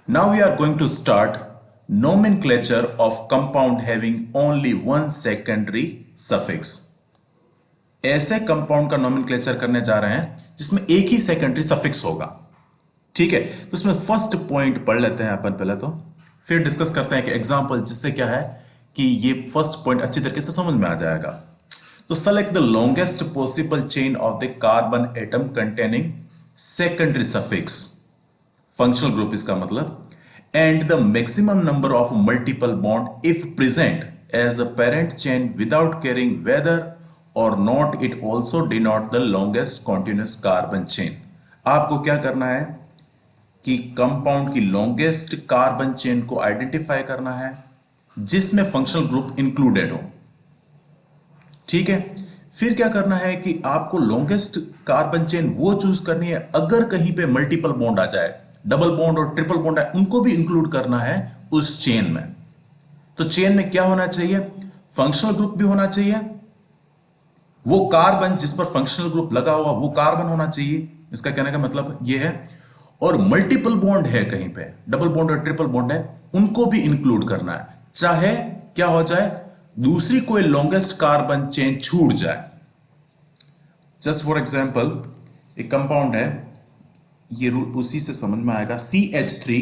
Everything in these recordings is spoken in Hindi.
Now we are going to start nomenclature of compound having only one secondary suffix. ऐसे कंपाउंड का नोमेनक्लेचर करने जा रहे हैं जिसमें एक ही सेकेंडरी सफिक्स होगा। ठीक है, तो इसमें फर्स्ट पॉइंट पढ़ लेते हैं अपन पहले, तो फिर डिस्कस करते हैं कि एग्जांपल, जिससे क्या है कि ये फर्स्ट पॉइंट अच्छी तरीके से समझ में आ जाएगा। तो select the longest possible chain of the carbon atom containing secondary suffix, functional group इसका मतलब, and the maximum number of multiple bond if present as a parent chain without caring whether और not it also denote the longest continuous carbon chain. आपको क्या करना है कि कंपाउंड की लॉन्गेस्ट कार्बन चेन को आइडेंटिफाई करना है जिसमें फंक्शनल ग्रुप इंक्लूडेड हो। ठीक है, फिर क्या करना है कि आपको लॉन्गेस्ट कार्बन चेन वो चूज करनी है, अगर कहीं पे मल्टीपल बॉन्ड आ जाए, डबल बॉन्ड और ट्रिपल बॉन्ड है, उनको भी इंक्लूड करना है उस चेन में। तो चेन में क्या होना चाहिए? फंक्शनल ग्रुप भी होना चाहिए, वो कार्बन जिस पर फंक्शनल ग्रुप लगा हुआ वो कार्बन होना चाहिए, इसका कहने का मतलब ये है, और मल्टीपल बॉन्ड है कहीं पे, डबल बॉन्ड और ट्रिपल बॉन्ड है, उनको भी इंक्लूड करना है, चाहे क्या हो जाए, दूसरी कोई लॉन्गेस्ट कार्बन चेन छूट जाए। जस्ट फॉर एग्जांपल एक कंपाउंड है, ये उसी से समझ में आएगा, CH3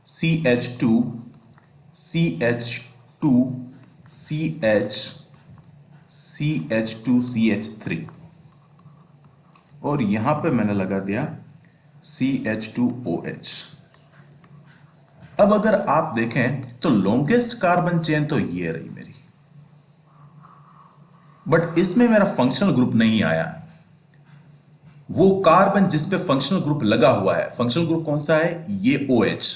CH2 CH2 CH CH2 CH3 और यहां पे मैंने लगा दिया CH2OH। अब अगर आप देखें तो लॉन्गेस्ट कार्बन चेन तो ये रही मेरी, बट इसमें मेरा फंक्शनल ग्रुप नहीं आया। वो कार्बन जिस पे फंक्शनल ग्रुप लगा हुआ है, फंक्शनल ग्रुप कौन सा है? ये OH।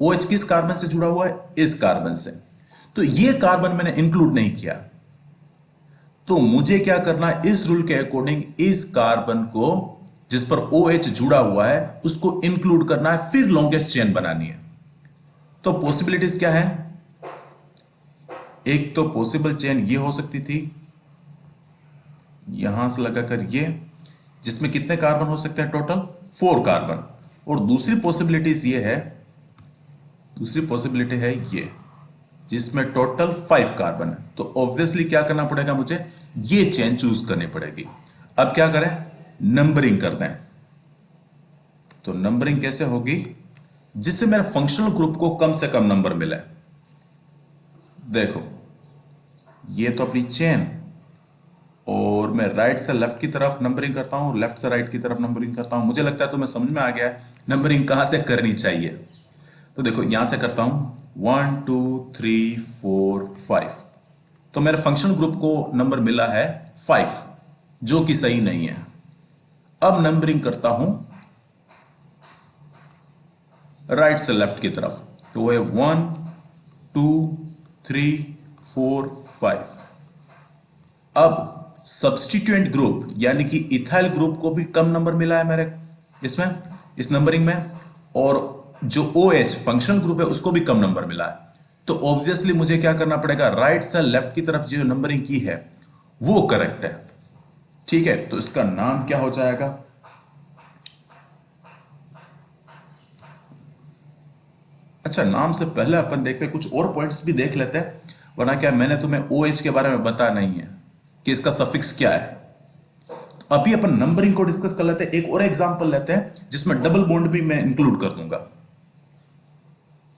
OH किस कार्बन से जुड़ा हुआ है? इस कार्बन से। तो ये कार्बन मैंने इंक्लूड नहीं किया, तो मुझे क्या करना है, इस रूल के अकॉर्डिंग इस कार्बन को जिस पर OH जुड़ा हुआ है उसको इंक्लूड करना है, फिर लॉन्गेस्ट चेन बनानी है। तो पॉसिबिलिटीज क्या है? एक तो पॉसिबल चेन ये हो सकती थी, यहां से लगाकर ये, जिसमें कितने कार्बन हो सकते हैं? Total 4 carbon. और दूसरी पॉसिबिलिटीज ये है, दूसरी पॉसिबिलिटी है ये, जिसमें टोटल 5 कार्बन है। तो ऑब्वियसली क्या करना पड़ेगा, मुझे ये चेन चूज करनी पड़ेगी। अब क्या करें? नंबरिंग कर दें। तो नंबरिंग कैसे होगी? जिससे मेरे फंक्शनल ग्रुप को कम से कम नंबर मिले। देखो, ये तो अपनी चेन, और मैं राइट से लेफ्ट की तरफ नंबरिंग करता हूं, लेफ्ट से राइट की तरफ नंबरिंग करता हूं। मुझे लगता है तुम्हें समझ में आ गया है नंबरिंग कहां से करनी चाहिए। तो देखो, यहां से करता हूं 1 2 3 4 5, तो मेरे फंक्शनल ग्रुप को नंबर मिला है 5, जो कि सही नहीं है। अब नंबरिंग करता हूं राइट से लेफ्ट की तरफ, तो वो है 1 2 3 4 5। अब सब्स्टिट्यूएंट ग्रुप यानी कि इथाइल ग्रुप को भी कम नंबर मिला है मेरे इसमें, इस नंबरिंग में, और जो OH फंक्शनल ग्रुप है उसको भी कम नंबर मिला है। तो ऑब्वियसली मुझे क्या करना पड़ेगा, राइट से लेफ्ट की तरफ जो नंबरिंग की है वो करेक्ट है। ठीक है, तो इसका नाम क्या हो जाएगा? अच्छा, नाम से पहले अपन देखते हैं, कुछ और पॉइंट्स भी देख लेते हैं, वरना क्या मैंने तुम्हें OH के बारे में बताया नहीं है कि इसका सफिक्स क्या है। तो अभी अपन नंबरिंग को डिस्कस कर लेते हैं। एक और एग्जांपल लेते हैं जिसमें डबल बॉन्ड भी मैं इंक्लूड कर दूंगा।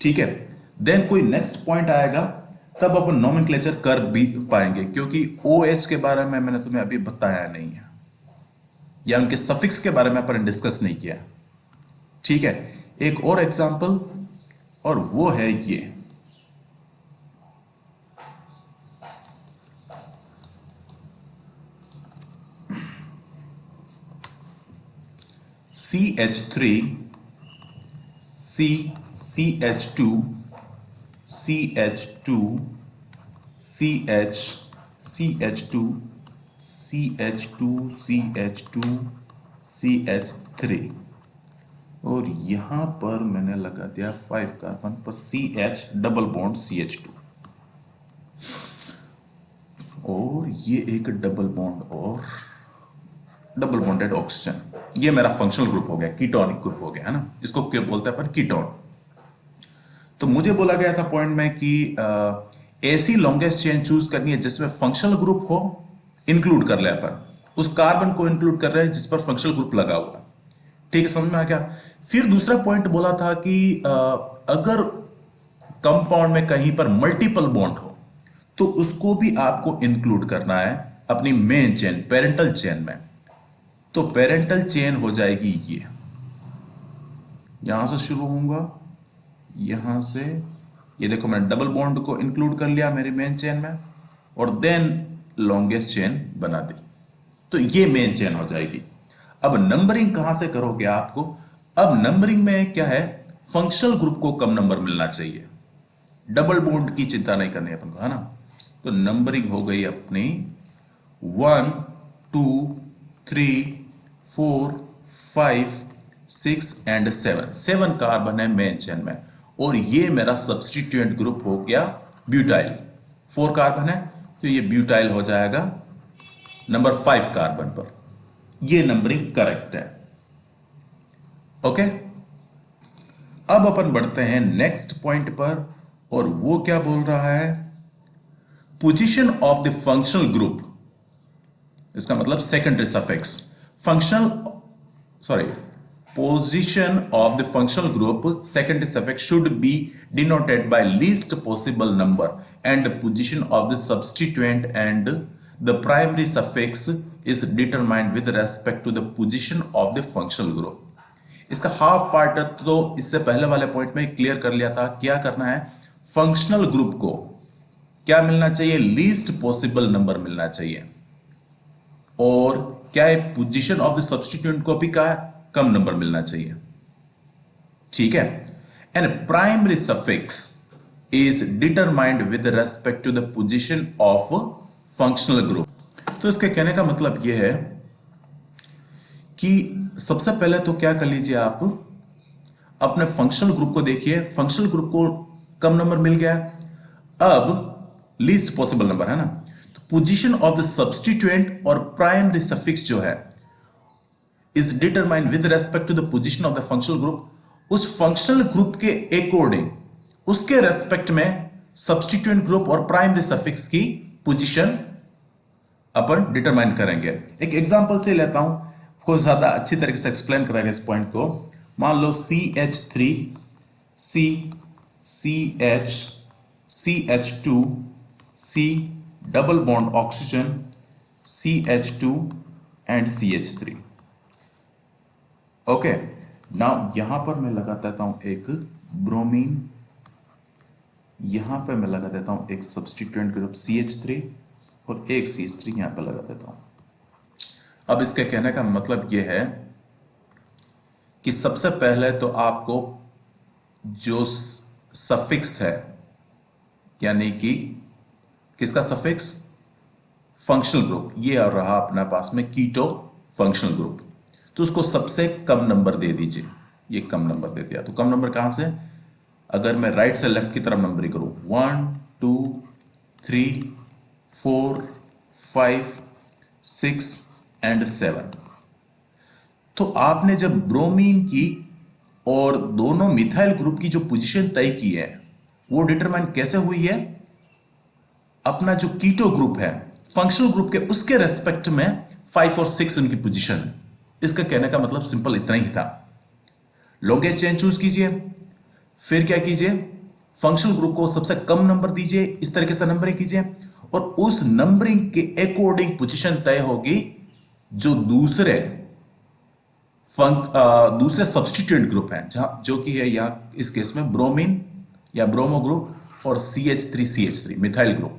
ठीक है, देन कोई नेक्स्ट पॉइंट आएगा, तब अपन नोमेनक्लेचर कर भी पाएंगे, क्योंकि OH के बारे में मैंने तुम्हें अभी बताया नहीं है, या उनके सफिक्स के बारे में अपन डिस्कस नहीं किया। ठीक है, एक और एग्जांपल, और वो है ये, CH3 CH2 CH2 CH2 CH2 CH2 CH3, और यहां पर मैंने लगा दिया 5 कार्बन पर CH डबल बॉन्ड CH2, और ये एक डबल बॉन्ड और डबल बॉन्डेड ऑक्सीजन। ये मेरा फंक्शनल ग्रुप हो गया, कीटोनिक ग्रुप हो गया, है ना, इसको क्या बोलते हैं अपन? कीटोन। तो मुझे बोला गया था पॉइंट में कि ऐसी लॉन्गेस्ट चेन चूज करनी है जिसमें फंक्शनल ग्रुप हो, इंक्लूड कर ले अपन, उस कार्बन को इंक्लूड कर रहे हैं जिस पर फंक्शनल ग्रुप लगा हुआ। ठीक है, समझ में आ गया। फिर दूसरा पॉइंट बोला था कि अगर कंपाउंड में कहीं पर मल्टीपल बॉन्ड हो तो उसको भी आपको इंक्लूड करना है अपनी मेन चेन, पेरेंटल चेन में। तो पेरेंटल चेन हो जाएगी ये, यहां से शुरू होऊंगा, यहां से ये देखो मैंने डबल बॉन्ड को इंक्लूड कर लिया मेरी मेन चेन में और देन लॉन्गेस्ट चेन बना दी। तो ये मेन चेन हो जाएगी। अब नंबरिंग कहां से करोगे आपको? अब नंबरिंग में क्या है, फंक्शनल ग्रुप को कम नंबर मिलना चाहिए, डबल बॉन्ड की चिंता नहीं करनी अपन को, है ना। तो नंबरिंग हो गई अपनी 1 2 3 4 5 6 एंड 7। 7 कार्बन है मेन चेन में और ये मेरा सब्स्टिट्यूएंट ग्रुप हो गया ब्यूटाइल। 4 कार्बन है तो ये ब्यूटाइल हो जाएगा नंबर 5 कार्बन पर। ये नंबरिंग करेक्ट है। ओके, अब अपन बढ़ते हैं नेक्स्ट पॉइंट पर और वो क्या बोल रहा है, position of the functional group. इसका मतलब secondary suffix functional, sorry, position of the functional group secondary suffix should be denoted by least possible number and position of the substituent and the primary suffix is determined with respect to the position of the functional group। इसका हाफ पार्ट तो इससे पहले वाले पॉइंट में क्लियर कर लिया था। क्या करना है, फंक्शनल ग्रुप को क्या मिलना चाहिए, लीस्ट पॉसिबल नंबर मिलना चाहिए और क्या है, पोजीशन ऑफ द सब्स्टिट्यूएंट को भी क्या कम नंबर मिलना चाहिए। ठीक है, and primary suffix is determined with respect to the position of functional group. तो इसके कहने का मतलब यह है कि सबसे पहले तो क्या कर लीजिए, आप अपने फंक्शनल ग्रुप को देखिए, फंक्शनल ग्रुप को कम नंबर मिल गया, अब लीस्ट पॉसिबल नंबर है ना, तो पोजीशन ऑफ द सब्स्टिट्यूएंट और प्राइमरी सफिक्स जो है is determined with respect to the position of the functional group। उस फंक्शनल ग्रुप के अकॉर्डिंग, उसके रेस्पेक्ट में सब्स्टिट्यूएंट ग्रुप और प्राइमरी सफिक्स की पोजीशन अपन डिटरमाइन करेंगे। एक एग्जांपल से लेता हूं, बहुत ज्यादा अच्छी तरीके से एक्सप्लेन करेंगे इस पॉइंट को। मान लो CH3 C CH CH2 C double bond oxygen CH2 and CH3। Okay, now यहां पर मैं लगा देता हूं एक ब्रोमीन, यहां पर मैं लगा देता हूं एक सब्स्टिट्यूएंट ग्रुप CH3 और एक CH3 यहां पर लगा देता हूं। अब इसके कहने का मतलब यह है कि सबसे पहले तो आपको जो सफिक्स है, यानी कि किसका सफिक्स, फंक्शनल ग्रुप, ये आ रहा अपने पास में कीटो फंक्शनल ग्रुप, तो उसको सबसे कम नंबर दे दीजिए। ये कम नंबर दे दिया, तो कम नंबर कहां से, अगर मैं राइट से लेफ्ट की तरफ नंबरिंग करूं 1 2 3 4 5 6 एंड 7, तो आपने जब ब्रोमीन की और दोनों मिथाइल ग्रुप की जो पोजीशन तय की है वो डिटरमाइन कैसे हुई है, अपना जो कीटो ग्रुप है फंक्शनल ग्रुप के, उसके रेस्पेक्ट में 5 और 6 उनकी पोजीशन है। इसका कहने का मतलब सिंपल इतना ही था। लॉन्गेस्ट चेन चूज कीजिए, फिर क्या कीजिए, फंक्शनल ग्रुप को सबसे कम नंबर दीजिए, इस तरीके से नंबरिंग कीजिए और उस नंबरिंग के अकॉर्डिंग पोजीशन तय होगी जो दूसरे दूसरे सब्स्टिट्यूएंट ग्रुप हैं, जहां जो कि है या इस केस में ब्रोमीन या ब्रोमो ग्रुप और CH3 मिथाइल ग्रुप।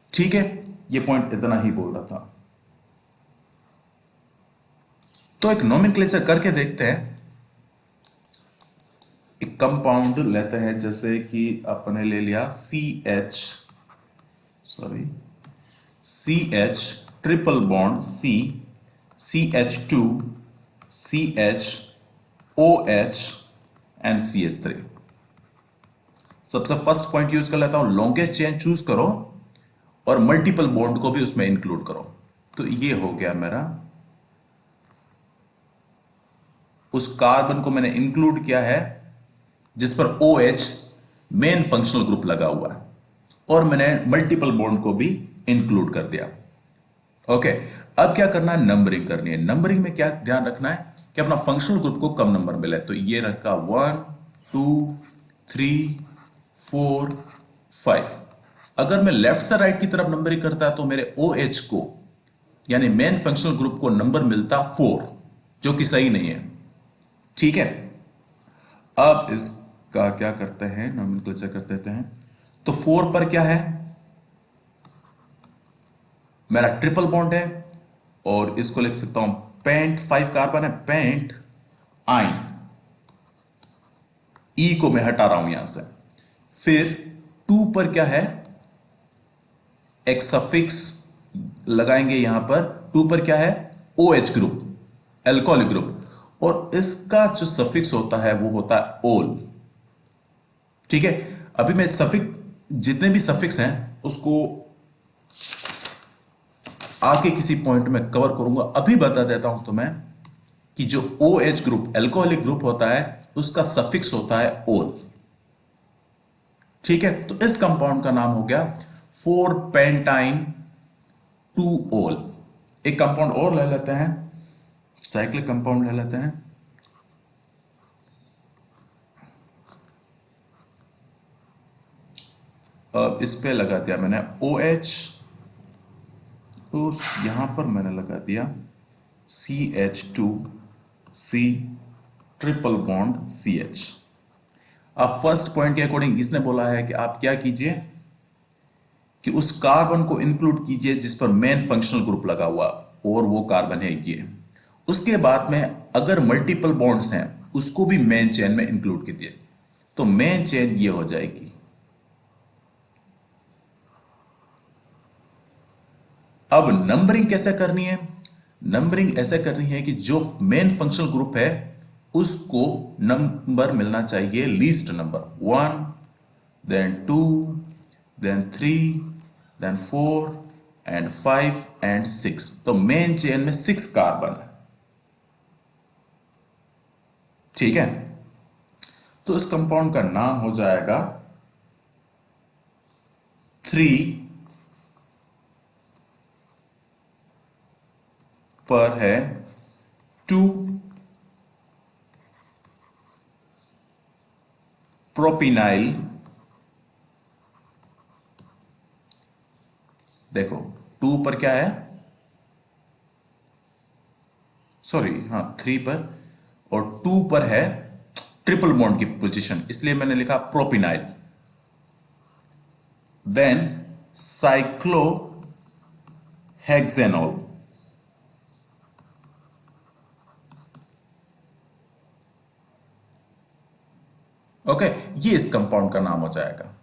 ठीक है, ये पॉइंट इतना ही बोल रहा था। तो एक नोमेनक्लेचर करके देखते हैं। एक कंपाउंड लेते हैं, जैसे कि अपने ले लिया CH triple bond CH2 CH OH and CH3। सबसे फर्स्ट पॉइंट यूज कर लेता हूं, लॉन्गेस्ट चेन चूज करो और मल्टीपल बॉन्ड को भी उसमें इंक्लूड करो। तो ये हो गया मेरा, उस कार्बन को मैंने इंक्लूड किया है जिस पर OH मेन फंक्शनल ग्रुप लगा हुआ है, और मैंने मल्टीपल बॉन्ड को भी इंक्लूड कर दिया। ओके, अब क्या करना है, नंबरिंग करनी है। नंबरिंग में क्या ध्यान रखना है कि अपना फंक्शनल ग्रुप को कम नंबर मिले। तो ये रखा 1 2 3 4 5। अगर मैं लेफ्ट से राइट की तरफ नंबरिंग करता तो मेरे OH को यानी मेन फंक्शनल ग्रुप को नंबर मिलता 4, जो कि सही नहीं है। ठीक है, अब इसका क्या करते हैं, नोमेनक्लेचर कर देते हैं। तो 4 पर क्या है, मेरा ट्रिपल बॉन्ड है, और इसको लिख सकता हूं पेंट, 5 कार्बन है, पेंट आइन। ई को मैं हटा रहा हूं यहां से। फिर 2 पर क्या है, एक सफिक्स लगाएंगे यहां पर। 2 पर क्या है, OH ग्रुप, एल्कोहलिक ग्रुप, और इसका जो सफिक्स होता है वो होता है ओल। ठीक है, अभी मैं सफिक्स, जितने भी सफिक्स हैं उसको आगे किसी पॉइंट में कवर करूंगा। अभी बता देता हूं तुम्हें कि जो OH ग्रुप एल्कोहलिक ग्रुप होता है उसका सफिक्स होता है ओल। ठीक है, तो इस कंपाउंड का नाम हो गया 4 पेंटाइन 2 ओल। एक कंपाउंड और ले लेते हैं, साइक्लिक कंपाउंड ले लेते हैं। अब इस पे लगा दिया मैंने OH, और यहां पर मैंने लगा दिया CH2C ट्रिपल बॉन्ड CH। अब फर्स्ट पॉइंट के अकॉर्डिंग इसने बोला है कि आप क्या कीजिए कि उस कार्बन को इंक्लूड कीजिए जिस पर मेन फंक्शनल ग्रुप लगा हुआ, और वो कार्बन है ये। उसके बाद में अगर मल्टीपल बॉन्ड्स हैं उसको भी मेन चेन में इंक्लूड कीजिए, तो मेन चेन ये हो जाएगी। अब नंबरिंग कैसे करनी है, नंबरिंग ऐसे करनी है कि जो मेन फंक्शनल ग्रुप है उसको नंबर मिलना चाहिए least number, 1 then 2 then 3 then 4 and 5 and 6। तो मेन चेन में 6 कार्बन है। ठीक है, तो इस कंपाउंड का नाम हो जाएगा 3 पर है 2 प्रोपिनाइल। देखो 2 पर क्या है, सॉरी हाँ 3 पर, और 2 पर है ट्रिपल बॉन्ड की पोजीशन, इसलिए मैंने लिखा प्रोपिनाइल। Then cyclohexanol. ओके, ये इस कंपाउंड का नाम हो जाएगा।